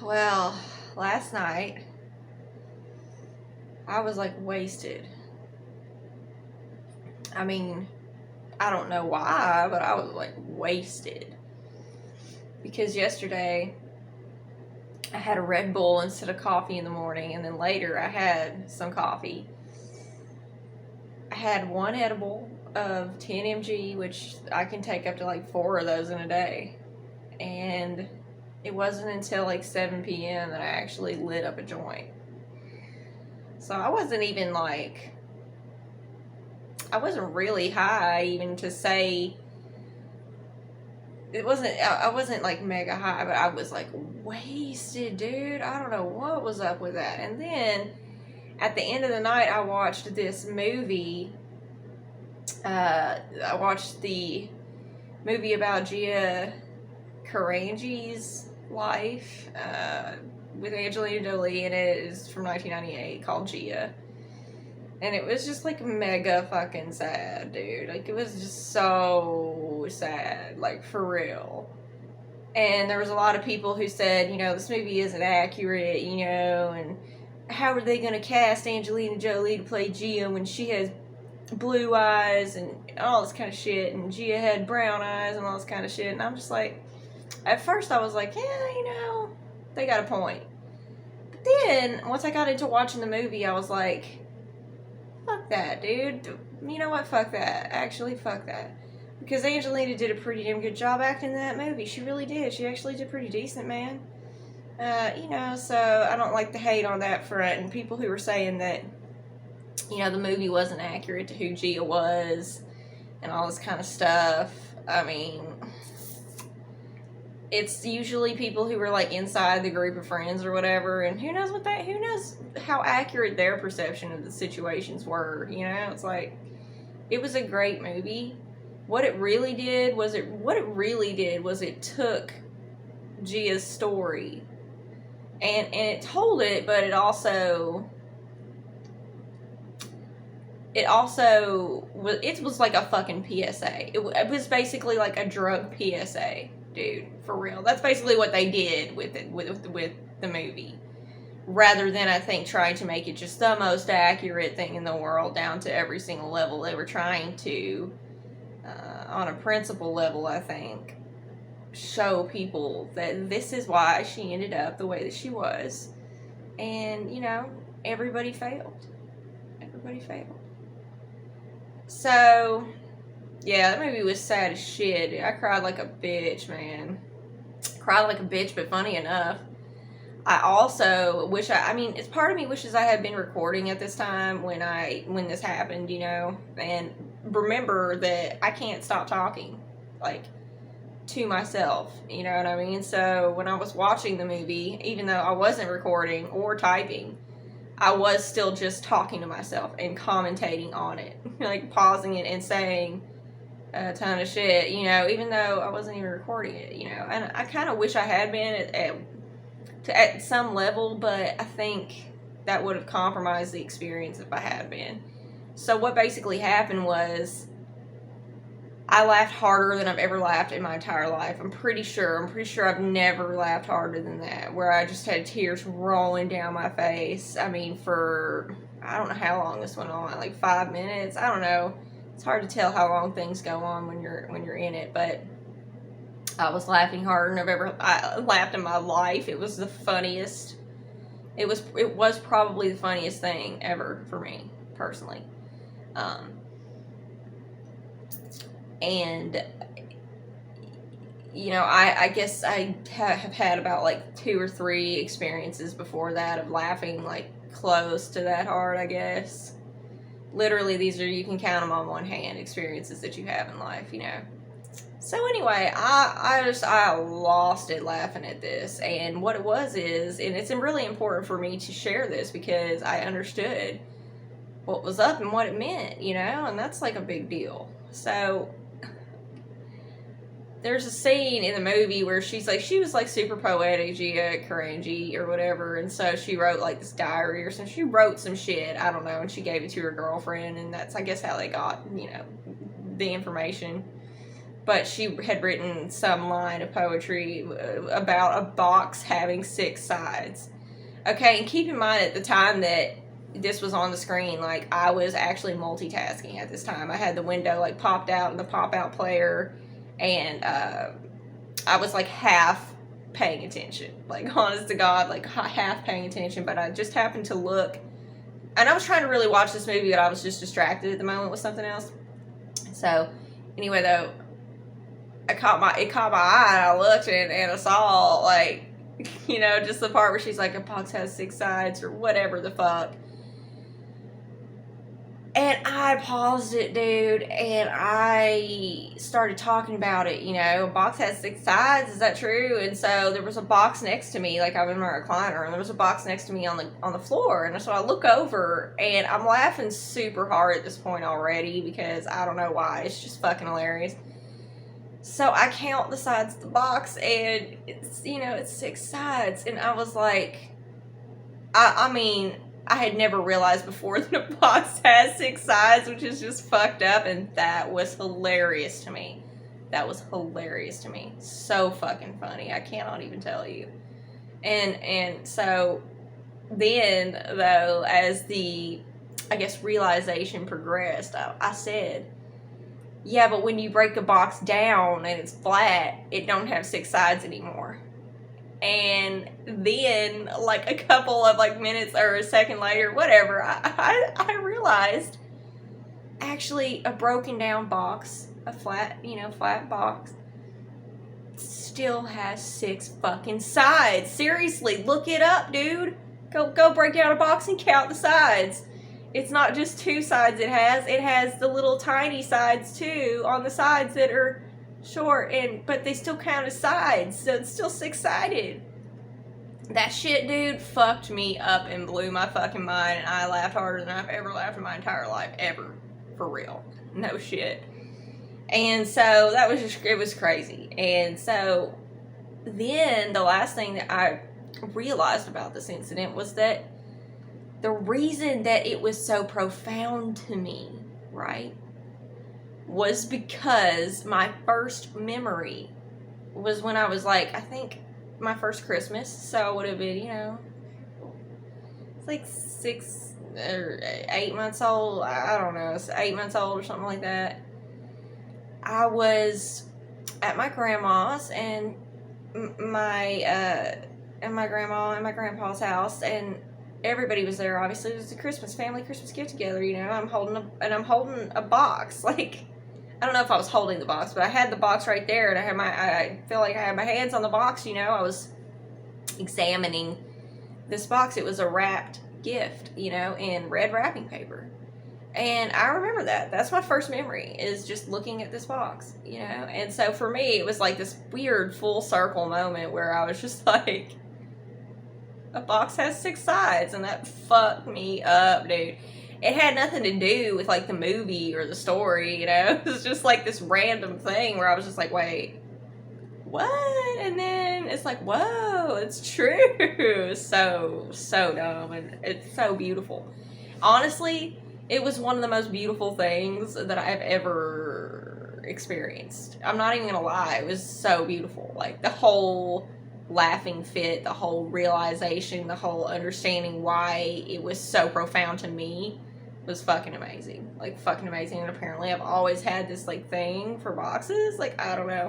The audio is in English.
Well, last night I was like wasted. I mean, I don't know why, but I was like wasted. Because yesterday I had a Red Bull instead of coffee in the morning, and then later I had some coffee. I had one edible of 10 mg, which I can take up to like 4 of those in a day. And it wasn't until like 7 p.m. that I actually lit up a joint. So I wasn't even like, I wasn't really high even to say, I wasn't like mega high, but I was like wasted, dude. I don't know what was up with that. And then at the end of the night, I watched this movie. I watched the movie about Gia Carangi's life with Angelina Jolie, and it is from 1998 called Gia. And it was just like mega fucking sad, dude. Like, it was just so sad, like, for real. And there was a lot of people who said, you know, this movie isn't accurate, you know, and how are they going to cast Angelina Jolie to play Gia when she has blue eyes and all this kind of shit, and Gia had brown eyes and all this kind of shit. And I'm just like, at first I was like, yeah, you know, they got a point. But then, once I got into watching the movie, I was like, fuck that, dude. You know what? Fuck that. Actually, fuck that. Because Angelina did a pretty damn good job acting in that movie. She really did. She actually did pretty decent, man. You know, so I don't like the hate on that front. And people who were saying that, you know, the movie wasn't accurate to who Gia was and all this kind of stuff. I mean, it's usually people who were like inside the group of friends or whatever, and who knows how accurate their perception of the situations were, you know? It's like, it was a great movie. What it really did was it took Gia's story and it told it, but it was like a fucking PSA. It was basically like a drug PSA, dude, for real. That's basically what they did with it, with the movie. Rather than, I think, trying to make it just the most accurate thing in the world down to every single level. They were trying to, on a principle level, I think, show people that this is why she ended up the way that she was. And, you know, everybody failed. Everybody failed. So, yeah, that movie was sad as shit. I cried like a bitch, man. Cried like a bitch, but funny enough, I also wish it's part of me wishes I had been recording at this time when this happened, you know, and remember that I can't stop talking, like, to myself, you know what I mean? So when I was watching the movie, even though I wasn't recording or typing, I was still just talking to myself and commentating on it, like pausing it and saying a ton of shit, you know, even though I wasn't even recording it, you know. And I kind of wish I had been at some level, but I think that would have compromised the experience if I had been. So what basically happened was, I laughed harder than I've ever laughed in my entire life. I'm pretty sure I've never laughed harder than that, where I just had tears rolling down my face. I mean, for, I don't know how long this went on, like 5 minutes. I don't know. It's hard to tell how long things go on when you're in it, but I was laughing harder than I laughed in my life. It was the funniest. It was probably the funniest thing ever for me, personally. And, you know, I guess I have had about like 2 or 3 experiences before that of laughing like close to that hard, I guess. Literally, you can count them on one hand, experiences that you have in life, you know. So anyway, I lost it laughing at this, and what it was is, and it's really important for me to share this because I understood what was up and what it meant, you know, and that's like a big deal. So there's a scene in the movie where she was like super poetic, Gia Carangi or whatever, and so she wrote like this diary or something. She wrote some shit, I don't know, and she gave it to her girlfriend, and that's, I guess, how they got, you know, the information. but she had written some line of poetry about a box having 6 sides. Okay, and keep in mind at the time that this was on the screen, like, I was actually multitasking at this time. I had the window, like, popped out in the pop-out player, and I was, like, half paying attention. Like, honest to God, like, half paying attention, but I just happened to look, and I was trying to really watch this movie, but I was just distracted at the moment with something else. So, anyway, though, it caught my eye, and I looked, and I saw, like, you know, just the part where she's like, a box has 6 sides, or whatever the fuck. And I paused it, dude, and I started talking about it, you know. A box has 6 sides, is that true? And so there was a box next to me, like, I'm in my recliner, and there was a box next to me on the floor, and so I look over, and I'm laughing super hard at this point already, because I don't know why, it's just fucking hilarious. So I count the sides of the box, and it's, you know, it's 6 sides, and I was like, I mean, I had never realized before that a box has 6 sides, which is just fucked up, and that was hilarious to me. That was hilarious to me. So fucking funny. I cannot even tell you. And so then, though, as the, I guess, realization progressed, I said, yeah, but when you break a box down and it's flat, it don't have 6 sides anymore. And then, like, a couple of, like, minutes or a second later, whatever, I realized, actually, a broken down box, a flat, you know, flat box, still has 6 fucking sides. Seriously, look it up, dude. Go break down a box and count the sides. It's not just 2 sides it has the little tiny sides, too, on the sides that are short, but they still count as sides, so it's still 6-sided. That shit, dude, fucked me up and blew my fucking mind, and I laughed harder than I've ever laughed in my entire life, ever. For real. No shit. And so, that was just, it was crazy. And so, then, the last thing that I realized about this incident was that the reason that it was so profound to me, right, was because my first memory was when I was, like, I think my first Christmas, so I would have been, you know, it's like 6 or 8 months old, I don't know, it's 8 months old or something like that. I was at my grandma's, and my grandma and my grandpa's house, and everybody was there. Obviously, it was a family Christmas get together, you know. I'm holding a box. Like, I don't know if I was holding the box, but I had the box right there, and I feel like I had my hands on the box, you know. I was examining this box. It was a wrapped gift, you know, in red wrapping paper. And I remember that. That's my first memory, is just looking at this box, you know. And so for me, it was like this weird full circle moment where I was just like, a box has 6 sides, and that fucked me up, dude. It had nothing to do with, like, the movie or the story, you know? It was just, like, this random thing where I was just like, wait, what? And then it's like, whoa, it's true. So dumb, and it's so beautiful. Honestly, it was one of the most beautiful things that I've ever experienced. I'm not even gonna lie, it was so beautiful. Like, the whole laughing fit, the whole realization, the whole understanding why it was so profound to me was fucking amazing. Like, fucking amazing. And apparently I've always had this, like, thing for boxes. Like, I don't know.